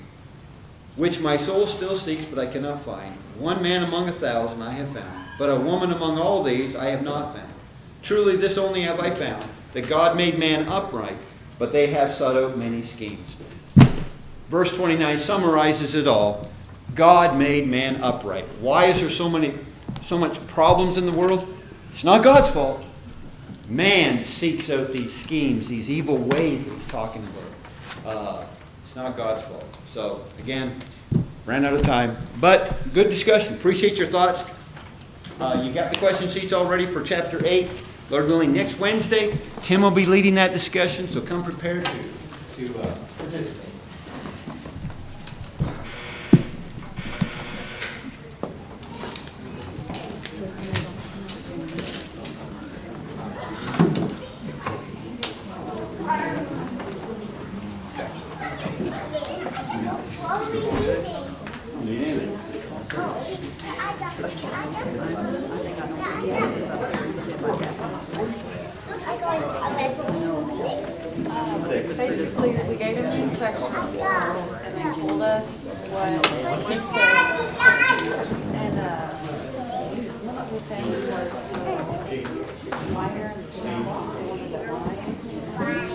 which my soul still seeks, but I cannot find. One man among 1,000 I have found, but a woman among all these I have not found. Truly this only have I found, that God made man upright, but they have sought out many schemes. Verse 29 summarizes it all. God made man upright. Why is there so much problems in the world? It's not God's fault. Man seeks out these schemes, these evil ways that he's talking about. It's not God's fault. So, again, ran out of time. But good discussion. Appreciate your thoughts. You got the question sheets all ready for chapter 8. Lord willing, next Wednesday, Tim will be leading that discussion, so come prepared to participate. Basically, we gave him the instructions, and they told us what he fixed. And one of the things was the fire and the channel. They wanted that line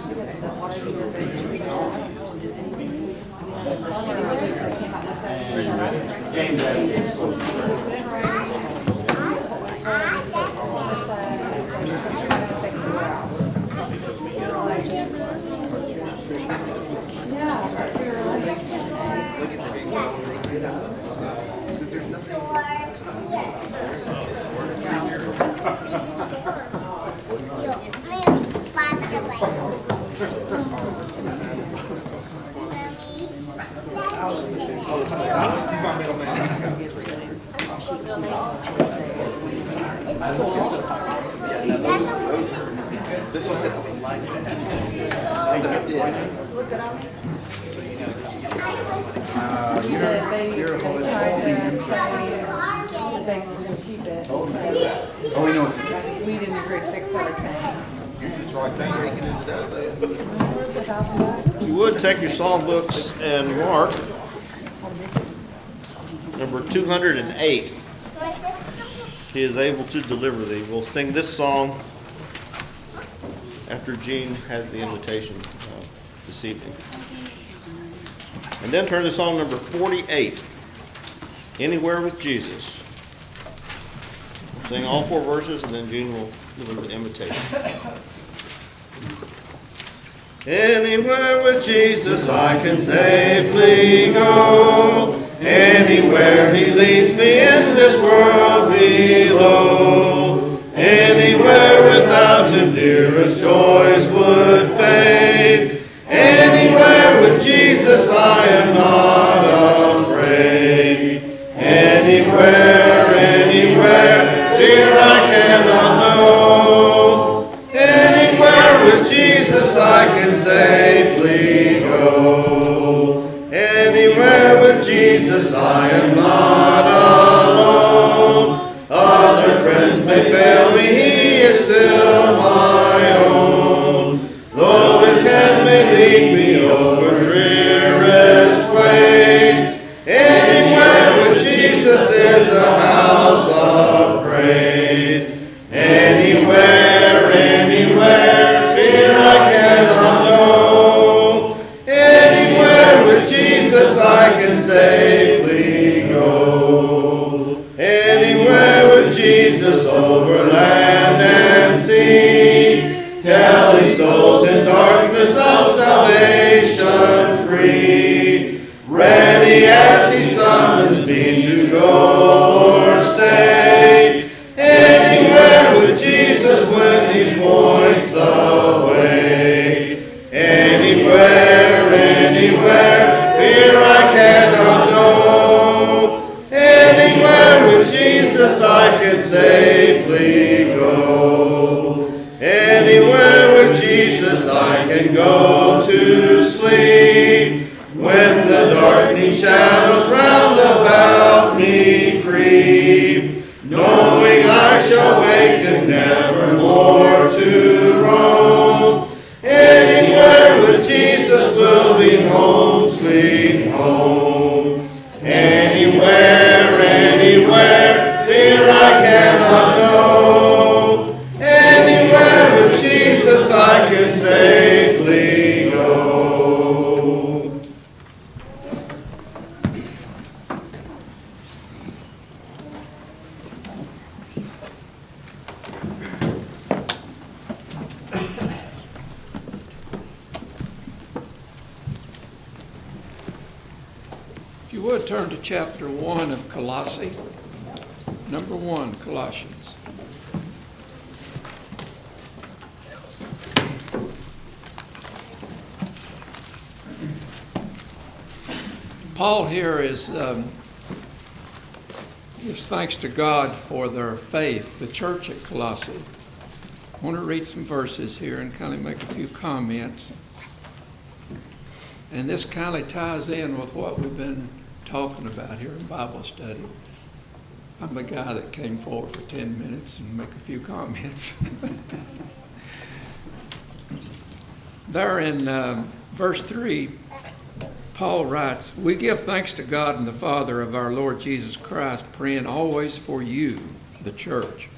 because the water heater basically Because there's nothing, it's He's my middleman. That's what I said. I would like to have. Look at them. You're They tried to say that they were gonna keep it. Oh, we know. We didn't agree to fix everything. If you would, take your song books and mark number 208. He is able to deliver thee. We'll sing this song after Gene has the invitation this evening. And then turn to song number 48, Anywhere with Jesus. We'll sing all 4 verses and then Gene will deliver the invitation. Anywhere with Jesus I can safely go. Anywhere he leads me in this world below. Anywhere without him dearest joys would fade. Anywhere with Jesus I am not afraid. Anywhere, anywhere, fear I cannot know. Anywhere with Jesus I can safely go. Anywhere with Jesus I am not alone. Other friends may fail me, he is still my own. Though his hand may lead me over drearest ways, anywhere with Jesus is a house of praise. Anywhere, anywhere, fear I cannot know. Anywhere with Jesus I can safely go. Anywhere with Jesus over land and sea, telling souls in darkness of salvation free. Ready as he summons me to go or stay. Anywhere with Jesus when he points the way. Anywhere, anywhere, fear I cannot know. Anywhere with Jesus I can safely go. Anywhere with Jesus I can go to sleep. When the darkening shadows round about me creep, knowing I shall waken never more to roam. Anywhere with Jesus will be home, sweet home. Anywhere, anywhere, fear I cannot know. Anywhere with Jesus I can safely go. If you would, turn to chapter 1 of Colossae. Number 1, Colossians. Paul here gives thanks to God for their faith, the church at Colossae. I want to read some verses here and kind of make a few comments. And this kind of ties in with what we've been talking about here in Bible study. I'm the guy that came forward for 10 minutes and make a few comments. There in verse 3, Paul writes, "We give thanks to God and the Father of our Lord Jesus Christ, praying always for you, the church,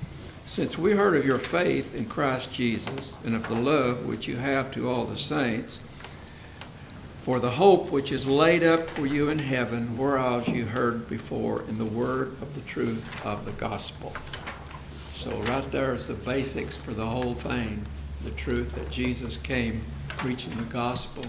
since we heard of your faith in Christ Jesus and of the love which you have to all the saints, for the hope which is laid up for you in heaven, whereas you heard before in the word of the truth of the gospel." So right there is the basics for the whole thing, the truth that Jesus came preaching the gospel.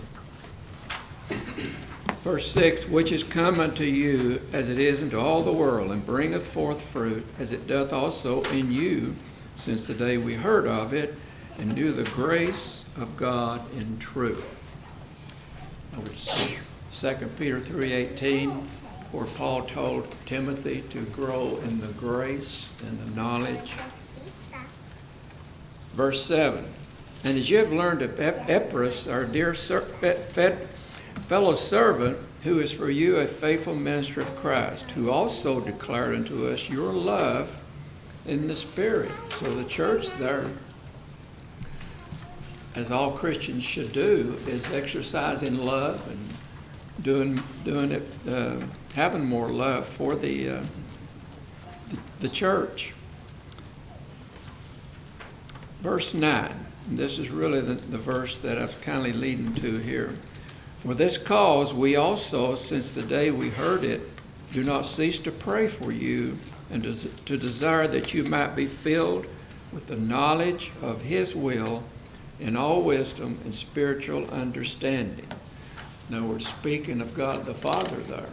Verse 6, which is come unto you as it is into all the world, and bringeth forth fruit, as it doth also in you, since the day we heard of it, and knew the grace of God in truth. Over to 2 Peter 3:18, where Paul told Timothy to grow in the grace and the knowledge. Verse 7, and as you have learned of Epaphras, our dear fellow servant, who is for you a faithful minister of Christ, who also declared unto us your love in the Spirit. So the church there, as all Christians should do, is exercising love and doing it, having more love for the church. Verse 9, and this is really the verse that I was kind of leading to here. For this cause we also, since the day we heard it, do not cease to pray for you and to desire that you might be filled with the knowledge of his will in all wisdom and spiritual understanding. Now we're speaking of God the Father there.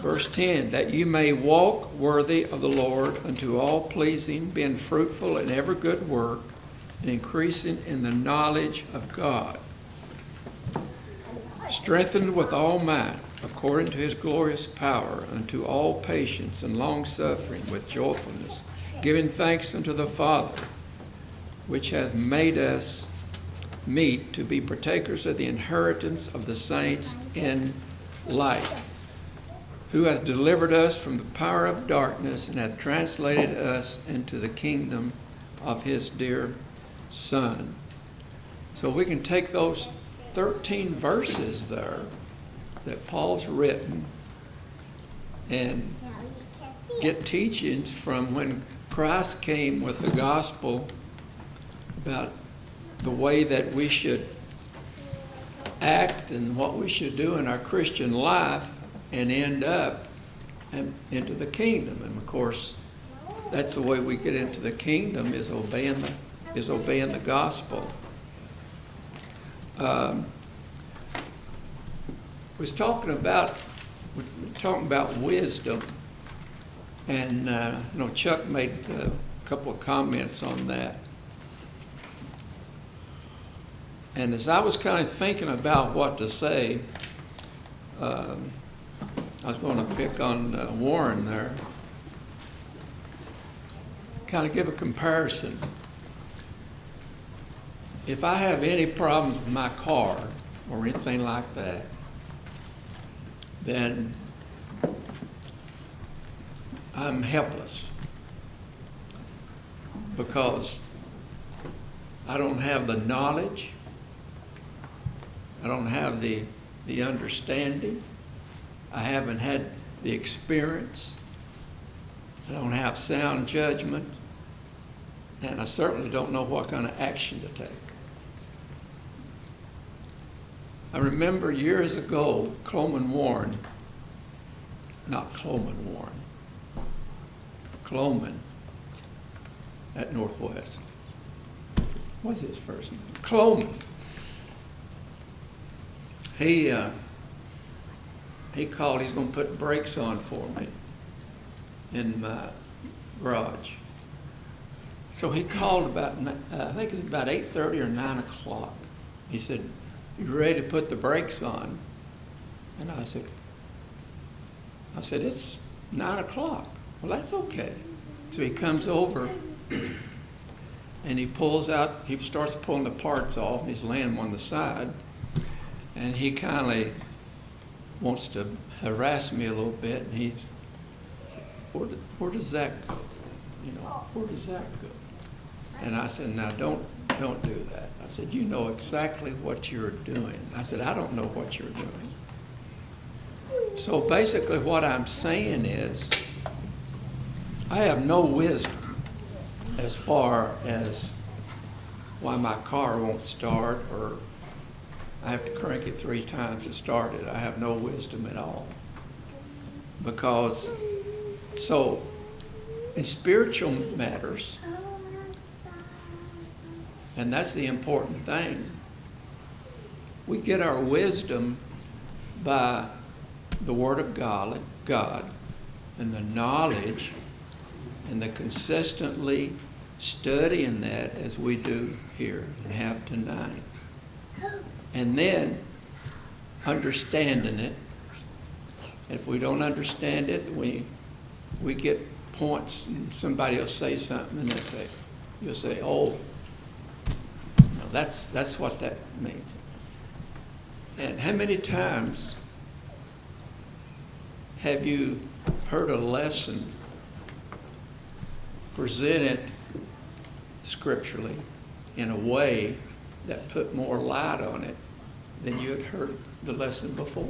Verse 10, that you may walk worthy of the Lord unto all pleasing, being fruitful in every good work, and increasing in the knowledge of God, strengthened with all might, according to his glorious power, unto all patience and long-suffering with joyfulness, giving thanks unto the Father, which hath made us meet to be partakers of the inheritance of the saints in light, who hath delivered us from the power of darkness and hath translated us into the kingdom of his dear Son. So we can take those 13 verses there that Paul's written and get teachings from when Christ came with the gospel about the way that we should act and what we should do in our Christian life and end up into the kingdom. And of course, that's the way we get into the kingdom, is obeying the gospel. Was talking about wisdom, and Chuck made a couple of comments on that. And as I was kind of thinking about what to say, I was going to pick on Warren there, kind of give a comparison. If I have any problems with my car or anything like that, then I'm helpless, because I don't have the knowledge, I don't have the understanding, I haven't had the experience, I don't have sound judgment, and I certainly don't know what kind of action to take. I remember years ago, Cloman at Northwest. What's his first name? Cloman. He called, he's going to put brakes on for me in my garage. So he called about, I think it was about 8:30 or 9 o'clock. He said, "You ready to put the brakes on?" And I said, "It's 9 o'clock. Well, that's okay." So he comes over and he starts pulling the parts off, and he's laying them on the side. And he kind of wants to harass me a little bit, and he says, where does that go? Where does that go? And I said, "Now don't do that." I said, "You know exactly what you're doing." I said, "I don't know what you're doing." So basically what I'm saying is, I have no wisdom as far as why my car won't start, or I have to crank it 3 times to start it. I have no wisdom at all. So in spiritual matters, and that's the important thing, we get our wisdom by the Word of God, and the knowledge and the consistently studying that as we do here and have tonight. And then understanding it. If we don't understand it, we get points and somebody will say something and you'll say, oh, no, that's what that means. And how many times have you heard a lesson presented scripturally in a way that put more light on it than you had heard the lesson before?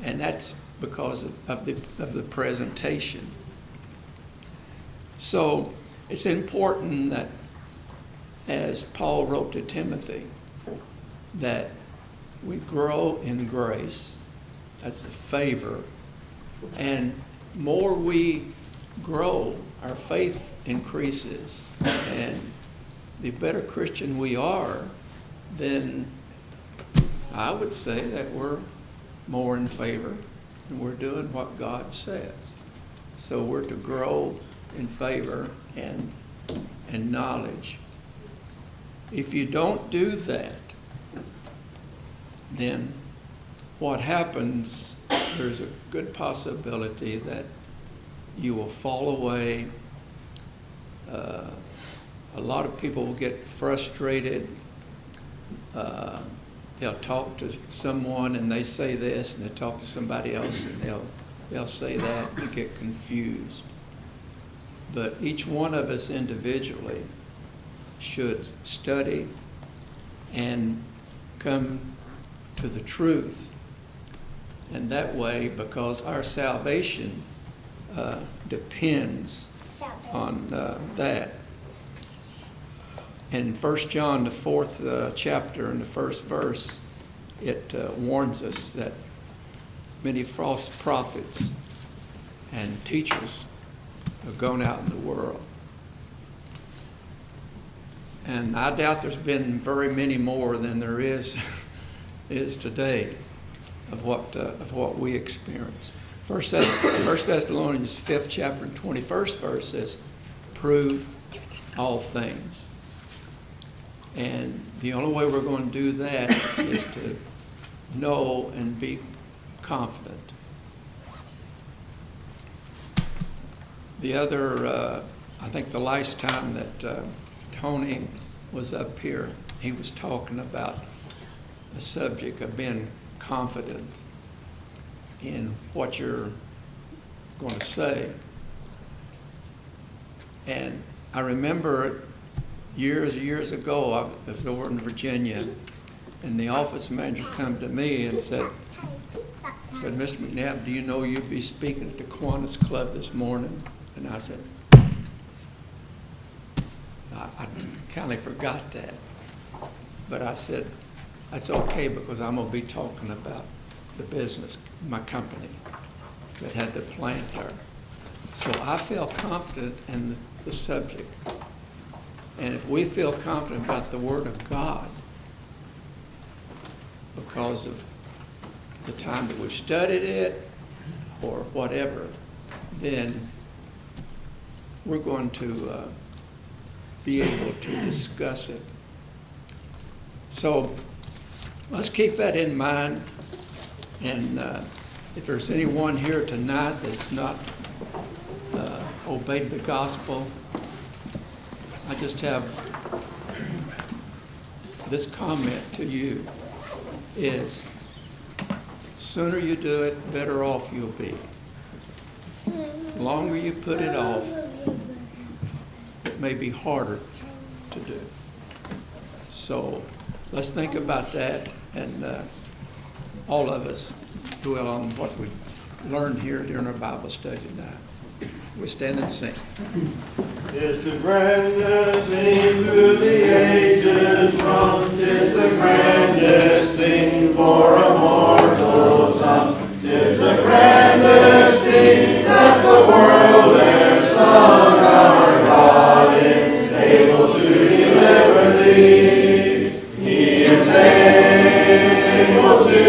And that's because of the presentation. So it's important that, as Paul wrote to Timothy, that we grow in grace. That's a favor. And more we grow, our faith increases. And the better Christian we are, then I would say that we're more in favor and we're doing what God says. So we're to grow in favor and knowledge. If you don't do that, then what happens, there's a good possibility that you will fall away. A lot of people will get frustrated. They'll talk to someone and they say this, and they talk to somebody else and they'll say that, and get confused. But each one of us individually should study and come to the truth. And that way, because our salvation depends on that. In 1 John, the 4th chapter, and the first verse, it warns us that many false prophets and teachers have gone out in the world. And I doubt there's been very many more than there is today of what we experience. 1 Thessalonians 5th chapter and 21st verse says, prove all things. And the only way we're going to do that is to know and be confident. The other, I think the last time that Tony was up here, he was talking about the subject of being confident in what you're going to say. And I remember years ago, I was over in Virginia, and the office manager come to me and said, Mr. McNabb, do you know you'll be speaking at the Kiwanis Club this morning? And I said, I kind of forgot that. But I said, that's okay, because I'm going to be talking about the business, my company, that had the plant there. So I feel confident in the subject. And if we feel confident about the Word of God, because of the time that we've studied it or whatever, then we're going to be able to discuss it. So let's keep that in mind. And if there's anyone here tonight that's not obeyed the gospel, I just have this comment to you is, sooner you do it, better off you'll be. The longer you put it off, it may be harder to do. So let's think about that, and all of us dwell on what we've learned here during our Bible study tonight. We stand and sing. It's the grandest thing through the ages run. It's the grandest thing for a mortal tongue. It's the grandest thing that the world e'er sung. Our God is able to deliver thee. He is able to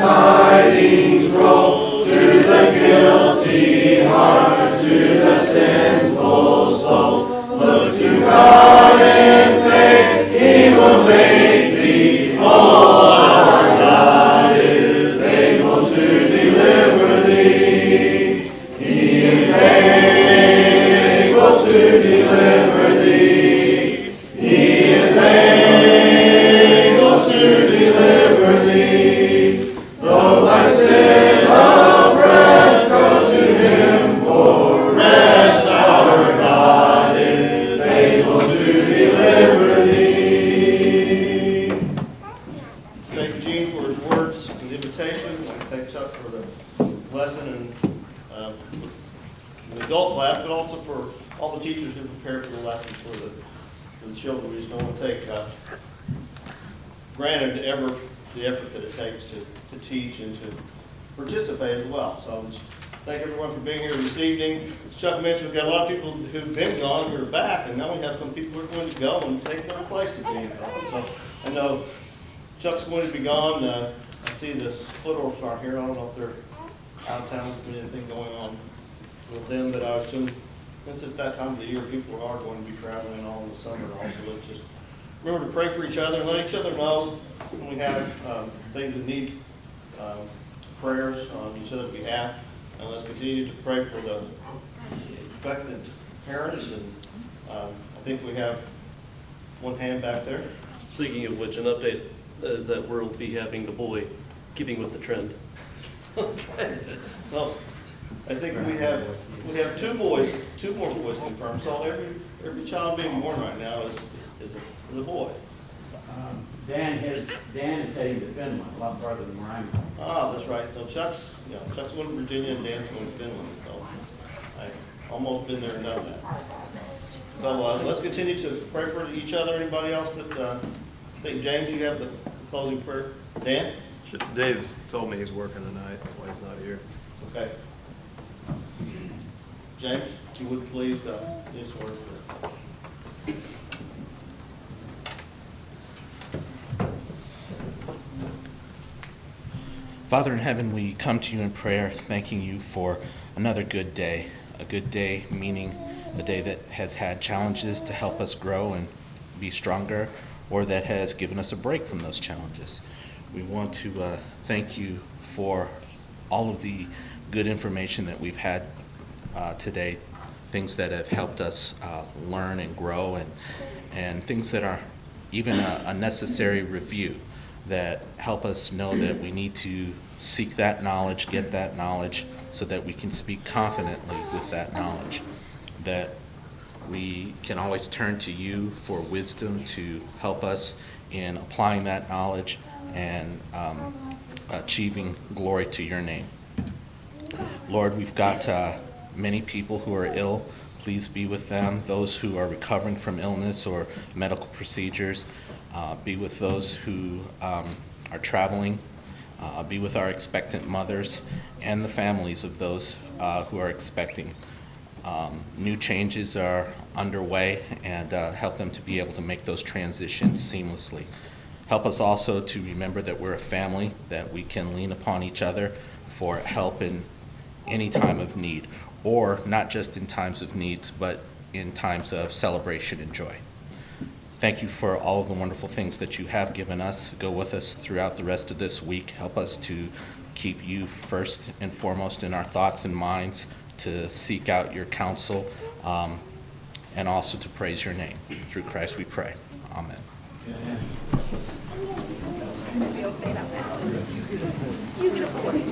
tidings roll to the guilty heart, to the sinful soul. Look to God in faith, He will make thee whole. Our God is able to deliver thee. He is able to deliver thee. He is able to deliver thee. Though thy sin oppress, go to Him for rest. Our God is able to deliver thee. Thank you, Gene, for his words and the invitation. And thank Chuck for the lesson and the adult class, but also for all the teachers who prepared for the lessons for the children. We just don't want to take granted ever the effort that it takes to teach and to participate as well. So just thank everyone for being here this evening. As Chuck mentioned, we've got a lot of people who've been gone who are back, and now we have some people who are going to go and take their place at Gene. So I know Chuck's going to be gone. I see the Splitter's aren't here. I don't know if they're out of town, if there's anything going on with them, but I assume since it's that time of the year, people are going to be traveling all in the summer also. Let's just remember to pray for each other and let each other know when we have things that need prayers on each other's behalf. And let's continue to pray for the affected parents. And I think we have one hand back there. Speaking of which, an update is that we'll be having the boy, keeping with the trend. Okay. So I think we have two more boys confirmed. So every child being born right now is a boy. Dan is heading to Finland, a lot farther than where I'm going. Ah, that's right. So Chuck's going to Virginia and Dan's going to Finland. So I almost been there and done that. So let's continue to pray for each other. Anybody else that I think, James, you have the closing prayer? Dan? Dave's told me he's working tonight, that's why he's not here. Okay. James, if you would please just word for Father in heaven, we come to you in prayer, thanking you for another good day. A good day meaning a day that has had challenges to help us grow and be stronger, or that has given us a break from those challenges. We want to thank you for all of the good information that we've had today, things that have helped us learn and grow, and things that are even a necessary review that help us know that we need to seek that knowledge, get that knowledge, so that we can speak confidently with that knowledge, that we can always turn to you for wisdom to help us in applying that knowledge and achieving glory to your name. Lord, we've got many people who are ill. Please be with them. Those who are recovering from illness or medical procedures, be with those who are traveling. Be with our expectant mothers and the families of those who are expecting. New changes are underway, and help them to be able to make those transitions seamlessly. Help us also to remember that we're a family, that we can lean upon each other for help in any time of need, or not just in times of needs, but in times of celebration and joy. Thank you for all of the wonderful things that you have given us. Go with us throughout the rest of this week. Help us to keep you first and foremost in our thoughts and minds, to seek out your counsel, and also to praise your name. Through Christ we pray. Amen. You get a point.